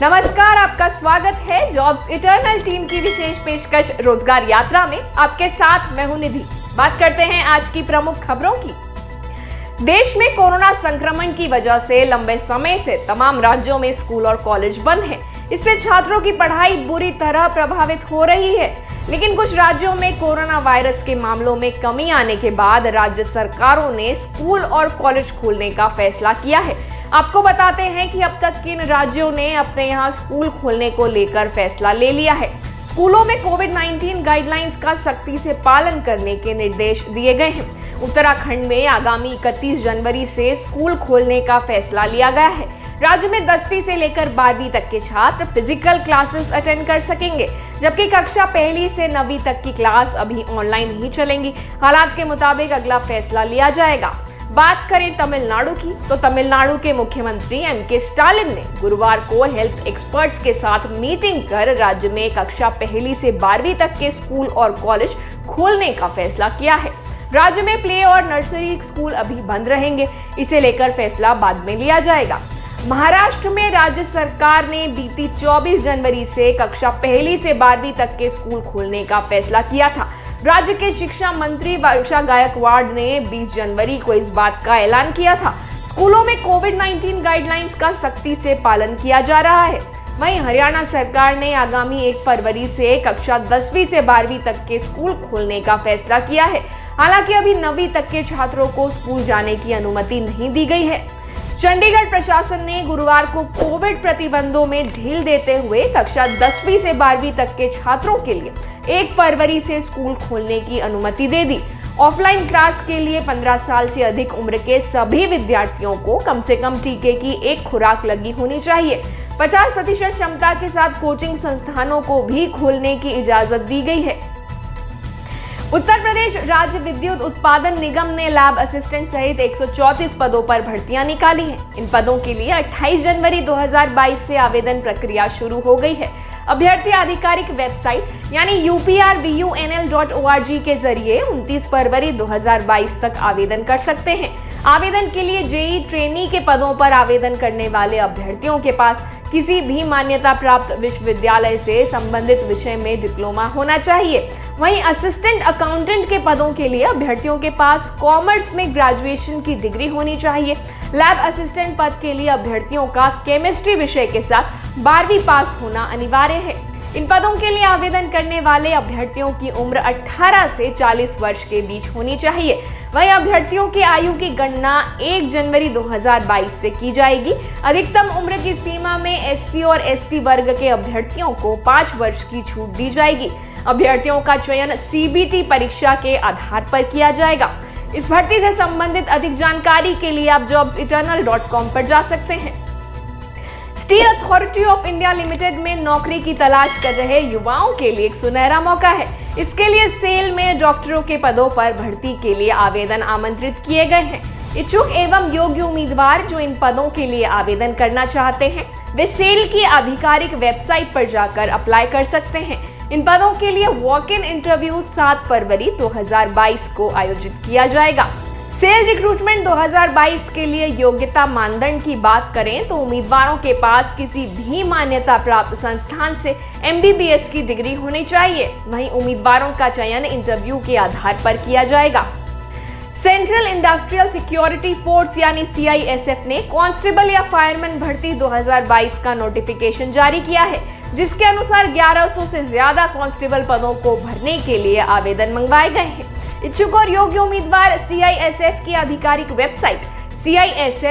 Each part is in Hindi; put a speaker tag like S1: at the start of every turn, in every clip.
S1: नमस्कार, आपका स्वागत है जॉब्स इटर्नल टीम की विशेष पेशकश रोजगार यात्रा में। आपके साथ मैं हूं निधि। बात करते हैं आज की प्रमुख खबरों की। देश में कोरोना संक्रमण की वजह से लंबे समय से तमाम राज्यों में स्कूल और कॉलेज बंद हैं। इससे छात्रों की पढ़ाई बुरी तरह प्रभावित हो रही है। लेकिन कुछ राज्यों में कोरोना वायरस के मामलों में कमी आने के बाद राज्य सरकारों ने स्कूल और कॉलेज खोलने का फैसला किया है। आपको बताते हैं कि अब तक किन राज्यों ने अपने यहाँ स्कूल खोलने को लेकर फैसला ले लिया है। स्कूलों में कोविड-19 गाइडलाइंस का सख्ती से पालन करने के निर्देश दिए गए हैं। उत्तराखंड में आगामी 31 जनवरी से स्कूल खोलने का फैसला लिया गया है। राज्य में 10वीं से लेकर 12वीं तक के छात्र फिजिकल क्लासेस अटेंड कर सकेंगे, जबकि कक्षा 1 से 9वीं तक की क्लास अभी ऑनलाइन ही चलेंगी। हालात के मुताबिक अगला फैसला लिया जाएगा। बात करें तमिलनाडु की, तो तमिलनाडु के मुख्यमंत्री एम.के. स्टालिन ने गुरुवार को हेल्थ एक्सपर्ट्स के साथ मीटिंग कर राज्य में कक्षा 1 से 12वीं तक के स्कूल और कॉलेज खोलने का फैसला किया है। राज्य में प्ले और नर्सरी स्कूल अभी बंद रहेंगे। इसे लेकर फैसला बाद में लिया जाएगा। महाराष्ट्र में राज्य सरकार ने बीती 24 जनवरी से कक्षा 1 से 12वीं तक के स्कूल खोलने का फैसला किया था। राज्य के शिक्षा मंत्री वर्षा गायकवाड़ ने 20 जनवरी को इस बात का ऐलान किया था। स्कूलों में कोविड-19 गाइडलाइंस का सख्ती से पालन किया जा रहा है। वहीं हरियाणा सरकार ने आगामी 1 फरवरी से कक्षा 10वीं से 12वीं तक के स्कूल खोलने का फैसला किया है। हालांकि अभी 9वीं तक के छात्रों को स्कूल जाने की अनुमति नहीं दी गई है। चंडीगढ़ प्रशासन ने गुरुवार को कोविड प्रतिबंधों में ढील देते हुए कक्षा 10वीं से 12वीं तक के छात्रों के लिए 1 फरवरी से स्कूल खोलने की अनुमति दे दी। ऑफलाइन क्लास के लिए 15 साल से अधिक उम्र के सभी विद्यार्थियों को कम से कम टीके की 1 खुराक लगी होनी चाहिए। 50% क्षमता के साथ कोचिंग संस्थानों को भी खोलने की इजाजत दी गई है। उत्तर प्रदेश राज्य विद्युत उत्पादन निगम ने लैब असिस्टेंट सहित 134 पदों पर भर्तियां निकाली हैं। इन पदों के लिए 28 जनवरी 2022 से आवेदन प्रक्रिया शुरू हो गई है। अभ्यर्थी आधिकारिक वेबसाइट यानी uprvunl.org के जरिए 29 फरवरी 2022 तक आवेदन कर सकते हैं। आवेदन के लिए जेईई ट्रेनी के पदों पर आवेदन करने वाले अभ्यर्थियों के पास किसी भी मान्यता प्राप्त विश्वविद्यालय से संबंधित विषय में डिप्लोमा होना चाहिए। वहीं असिस्टेंट अकाउंटेंट के पदों के लिए अभ्यर्थियों के पास कॉमर्स में ग्रेजुएशन की डिग्री होनी चाहिए। लैब असिस्टेंट पद के लिए अभ्यर्थियों का केमिस्ट्री विषय के साथ 12वीं पास होना अनिवार्य है। इन पदों के लिए आवेदन करने वाले अभ्यर्थियों की उम्र 18 से 40 वर्ष के बीच होनी चाहिए। वहीं अभ्यर्थियों की आयु की गणना 1 जनवरी 2022 से की जाएगी। अधिकतम उम्र की सीमा में एससी और एसटी वर्ग के अभ्यर्थियों को 5 वर्ष की छूट दी जाएगी। अभ्यर्थियों का चयन सीबीटी परीक्षा के आधार पर किया जाएगा। इस भर्ती से संबंधित अधिक जानकारी के लिए आप jobseternal.com पर जा सकते हैं। Steel authority of India limited में नौकरी की तलाश कर रहे युवाओं के लिए एक सुनहरा मौका है। इसके लिए सेल में डॉक्टरों के पदों पर भर्ती के लिए आवेदन आमंत्रित किए गए हैं। इच्छुक एवं योग्य उम्मीदवार जो इन पदों के लिए आवेदन करना चाहते हैं, वे सेल की आधिकारिक वेबसाइट पर जाकर अप्लाई कर सकते हैं। इन पदों के लिए वॉक इन इंटरव्यू 7 फरवरी 2022 को आयोजित किया जाएगा। सेल रिक्रूटमेंट 2022 के लिए योग्यता मानदंड की बात करें तो उम्मीदवारों के पास किसी भी मान्यता प्राप्त संस्थान से MBBS की डिग्री होनी चाहिए। वहीं उम्मीदवारों का चयन इंटरव्यू के आधार पर किया जाएगा। सेंट्रल इंडस्ट्रियल सिक्योरिटी फोर्स यानी CISF ने कांस्टेबल या फायरमैन भर्ती 2022 का नोटिफिकेशन जारी किया है, जिसके अनुसार 1100 से ज्यादा कांस्टेबल पदों को भरने के लिए आवेदन मंगवाए गए हैं। इच्छुक और योग्य उम्मीदवार CISF की आधिकारिक वेबसाइट CISFRECTT.in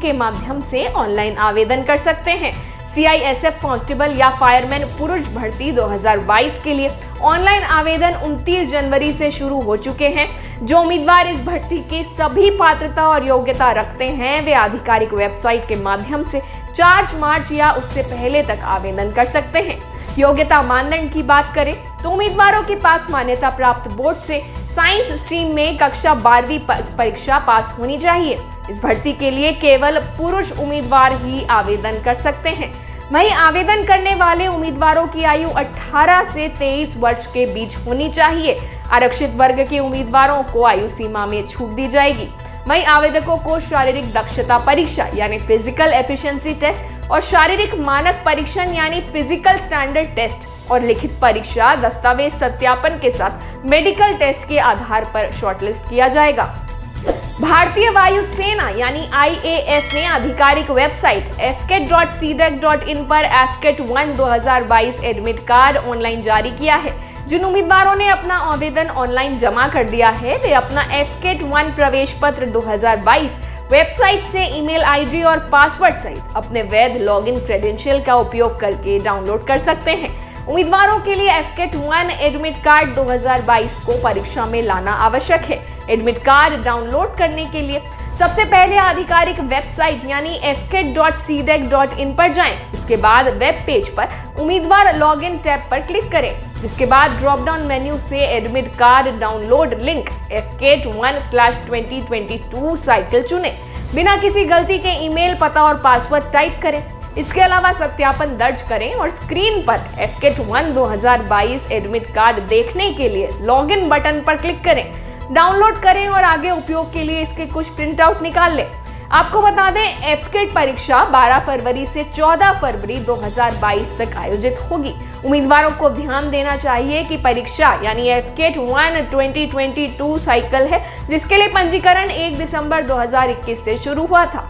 S1: के माध्यम से ऑनलाइन आवेदन कर सकते हैं। CISF कांस्टेबल या फायरमैन पुरुष भर्ती 2022 के लिए ऑनलाइन आवेदन 29 जनवरी से शुरू हो चुके हैं। जो उम्मीदवार इस भर्ती की सभी पात्रता और योग्यता रखते हैं, वे आधिकारिक वेबसाइट के माध्यम से 4 मार्च या उससे पहले तक आवेदन कर सकते हैं। योग्यता मानदंड की बात करें तो उम्मीदवारों के पास मान्यता प्राप्त बोर्ड से साइंस स्ट्रीम में कक्षा 12वीं परीक्षा पास होनी चाहिए। इस भर्ती के लिए केवल पुरुष उम्मीदवार ही आवेदन कर सकते हैं। वहीं आवेदन करने वाले उम्मीदवारों की आयु 18 से 23 वर्ष के बीच होनी चाहिए। आरक्षित वर्ग के उम्मीदवारों को आयु सीमा में छूट दी जाएगी। वहीं आवेदकों को शारीरिक दक्षता परीक्षा यानी फिजिकल एफिशिएंसी टेस्ट और शारीरिक मानक परीक्षण यानी फिजिकल स्टैंडर्ड टेस्ट और लिखित परीक्षा दस्तावेज सत्यापन के साथ मेडिकल टेस्ट के आधार पर शॉर्टलिस्ट किया जाएगा। भारतीय वायुसेना यानी IAF ने आधिकारिक वेबसाइट fket.cdac.in पर FCAT 1 2022 एडमिट कार्ड ऑनलाइन जारी किया है। जिन उम्मीदवारों ने अपना आवेदन ऑनलाइन जमा कर दिया है वे अपना FCAT 1 प्रवेश पत्र 2022 वेबसाइट से ईमेल आईडी और पासवर्ड सहित अपने वैध लॉगिन क्रेडेंशियल का उपयोग करके डाउनलोड कर सकते हैं। उम्मीदवारों के लिए FCAT 1 एडमिट कार्ड 2022 को परीक्षा में लाना आवश्यक है। एडमिट कार्ड डाउनलोड करने के लिए सबसे पहले आधिकारिक वेबसाइट यानी fket.cdac.in पर जाएं। इसके बाद वेब पेज पर उम्मीदवार लॉगिन टैब पर क्लिक करें, जिसके बाद ड्रॉप डाउन मेन्यू से admit card download link FCAT 1/2022 cycle चुनें। बिना किसी गलती के ईमेल, पता और पासवर्ड टाइप करें। इसके अलावा सत्यापन दर्ज करें और स्क्रीन पर FCAT 1 2022 एडमिट कार्ड देखने के लिए लॉगिन बटन पर क्लिक करें, डाउनलोड करें और आगे उपयोग के लिए इसके कुछ प्रिंट आउट निकाल लें। आपको बता दें FCAT परीक्षा 12 फरवरी से 14 फरवरी 2022 तक आयोजित होगी। उम्मीदवारों को ध्यान देना चाहिए कि परीक्षा यानी FCAT 1 2022 साइकिल है, जिसके लिए पंजीकरण 1 दिसंबर 2021 से शुरू हुआ था।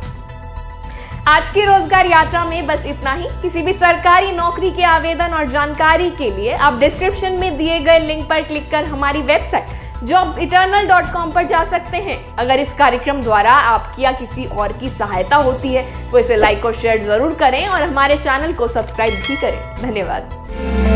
S1: आज की रोजगार यात्रा में बस इतना ही। किसी भी सरकारी नौकरी के आवेदन और जानकारी के लिए आप डिस्क्रिप्शन में दिए गए लिंक पर क्लिक कर हमारी वेबसाइट jobseternal.com पर जा सकते हैं। अगर इस कार्यक्रम द्वारा आपकी या किसी और की सहायता होती है तो इसे लाइक और शेयर जरूर करें और हमारे चैनल को सब्सक्राइब भी करें। धन्यवाद।